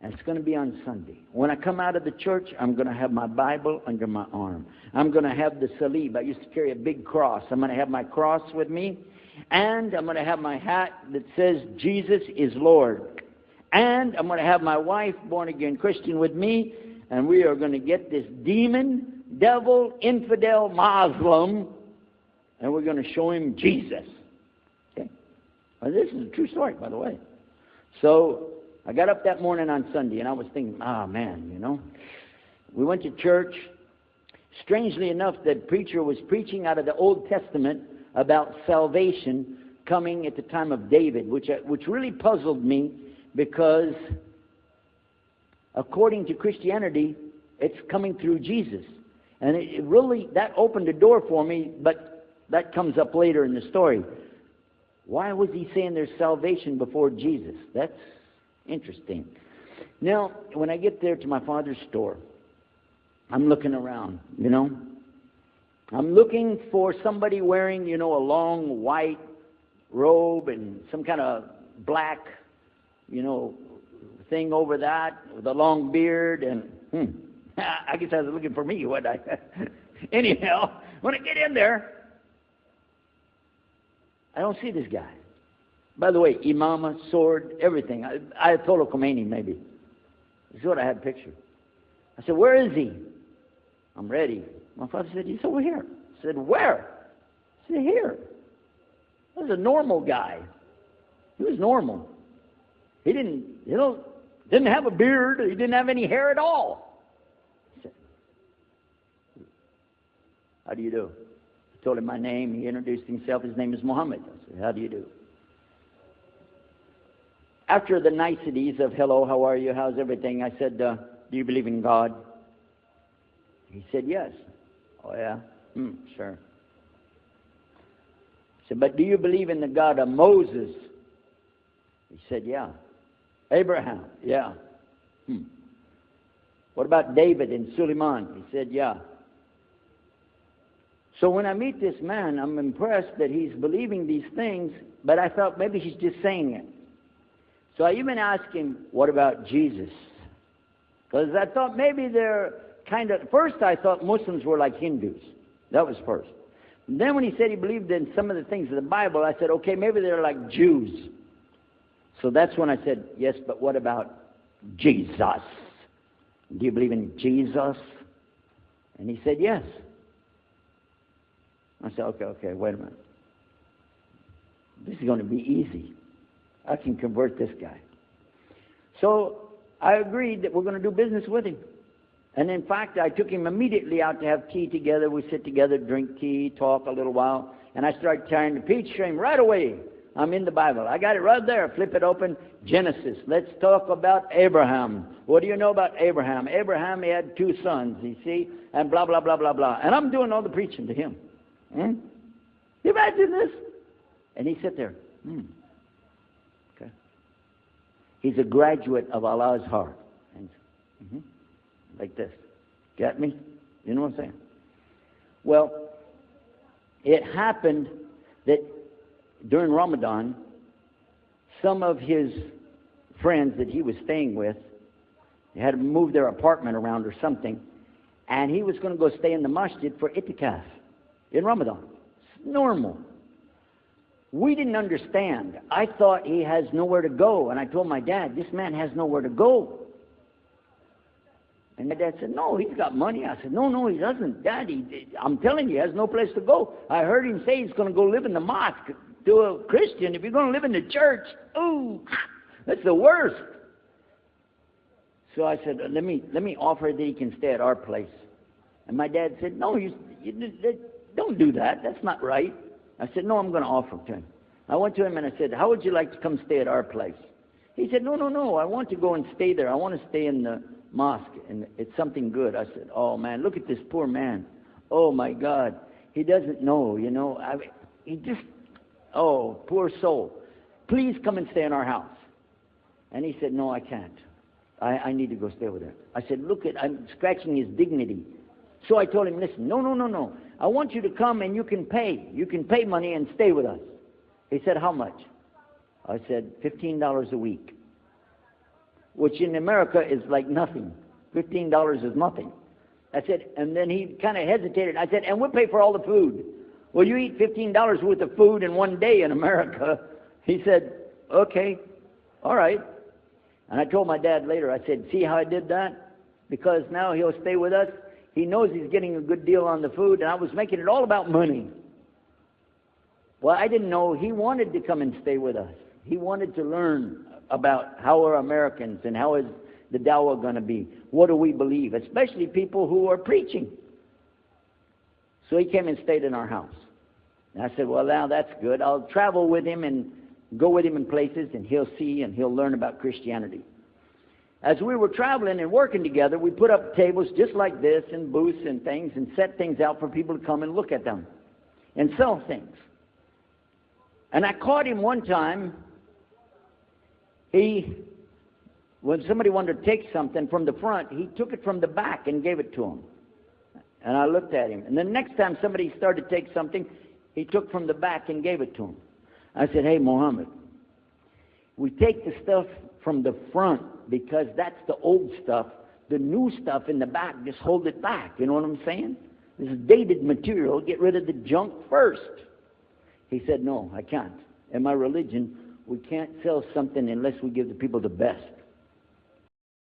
And it's going to be on Sunday. When I come out of the church, I'm going to have my Bible under my arm. I'm going to have the salib. I used to carry a big cross. I'm going to have my cross with me. And I'm going to have my hat that says, Jesus is Lord. And I'm going to have my wife, born-again Christian, with me. And we are going to get this demon, devil, infidel, Muslim, and we're going to show him Jesus. Okay? Well, this is a true story, by the way. So I got up that morning on Sunday, and I was thinking, man, you know. We went to church. Strangely enough, the preacher was preaching out of the Old Testament about salvation coming at the time of David, which really puzzled me, because according to Christianity, it's coming through Jesus. And it really, that opened the door for me, but that comes up later in the story. Why was he saying there's salvation before Jesus? That's interesting. Now, when I get there to my father's store, I'm looking around, you know. I'm looking for somebody wearing, you know, a long white robe and some kind of black, you know, thing over that with a long beard. And I guess I was looking for me, wasn't I? Anyhow, when I get in there, I don't see this guy. By the way, imama, sword, everything. Ayatollah Khomeini, maybe. This is what I had pictured. I said, where is he? I'm ready. My father said, he's over here. I said, where? I said, here. That was a normal guy. He was normal. He didn't have a beard. He didn't have any hair at all. I said, how do you do? I told him my name. He introduced himself. His name is Muhammad. I said, how do you do? After the niceties of hello, how are you, how's everything, I said, do you believe in God? He said, yes. Oh, yeah? Sure. I said, but do you believe in the God of Moses? He said, yeah. Abraham? Yeah. What about David and Suleiman? He said, yeah. So when I meet this man, I'm impressed that he's believing these things, but I thought maybe he's just saying it. So I even asked him, what about Jesus? Because I thought maybe they're kind of, first I thought Muslims were like Hindus. That was first. And then when he said he believed in some of the things of the Bible, I said, okay, maybe they're like Jews. So that's when I said, yes, but what about Jesus? Do you believe in Jesus? And he said, yes. I said, okay, wait a minute. This is going to be easy. I can convert this guy. So I agreed that we're going to do business with him. And in fact, I took him immediately out to have tea together. We sit together, drink tea, talk a little while. And I started tearing the page stream right away. I'm in the Bible. I got it right there. Flip it open. Genesis. Let's talk about Abraham. What do you know about Abraham? Abraham, he had 2 sons, you see, and blah, blah, blah, blah, blah. And I'm doing all the preaching to him. You imagine this? And he sat there. Okay. He's a graduate of Allah's heart. Like this. Get me? You know what I'm saying? Well, it happened that during Ramadan, some of his friends that he was staying with, they had to move their apartment around or something, and he was going to go stay in the masjid for itikaf in Ramadan. It's normal. We didn't understand. I thought he has nowhere to go, and I told my dad, this man has nowhere to go. And my dad said, no, he's got money. I said, no, he doesn't. Daddy, I'm telling you, he has no place to go. I heard him say he's going to go live in the mosque. To a Christian, if you're going to live in the church, ooh, that's the worst. So I said, let me offer that he can stay at our place. And my dad said, no, you don't do that. That's not right. I said, no, I'm going to offer it to him. I went to him and I said, how would you like to come stay at our place? He said, no, I want to go and stay there. I want to stay in the mosque, and it's something good. I said, oh, man, look at this poor man. Oh, my God. He doesn't know, you know. He just... Oh, poor soul. Please come and stay in our house. And he said, no, I can't. I need to go stay with her. I said, I'm scratching his dignity. So I told him, listen, no. I want you to come and you can pay. You can pay money and stay with us. He said, how much? I said, $15 a week. which in America is like nothing. $15 is nothing. I said, and then he kind of hesitated. I said, and we'll pay for all the food. Well, you eat $15 worth of food in one day in America. He said, okay, all right. And I told my dad later, I said, see how I did that? Because now he'll stay with us. He knows he's getting a good deal on the food, and I was making it all about money. Well, I didn't know he wanted to come and stay with us. He wanted to learn about how are Americans and how is the dawah going to be. What do we believe? Especially people who are preaching. So he came and stayed in our house. And I said, well, now that's good. I'll travel with him and go with him in places, and he'll see and he'll learn about Christianity. As we were traveling and working together, we put up tables just like this and booths and things and set things out for people to come and look at them and sell things. And I caught him one time. When somebody wanted to take something from the front, he took it from the back and gave it to him. And I looked at him. And the next time somebody started to take something, he took from the back and gave it to him. I said, hey, Mohammed, we take the stuff from the front because that's the old stuff. The new stuff in the back, just hold it back. You know what I'm saying? This is dated material. Get rid of the junk first. He said, no, I can't. In my religion, we can't sell something unless we give the people the best.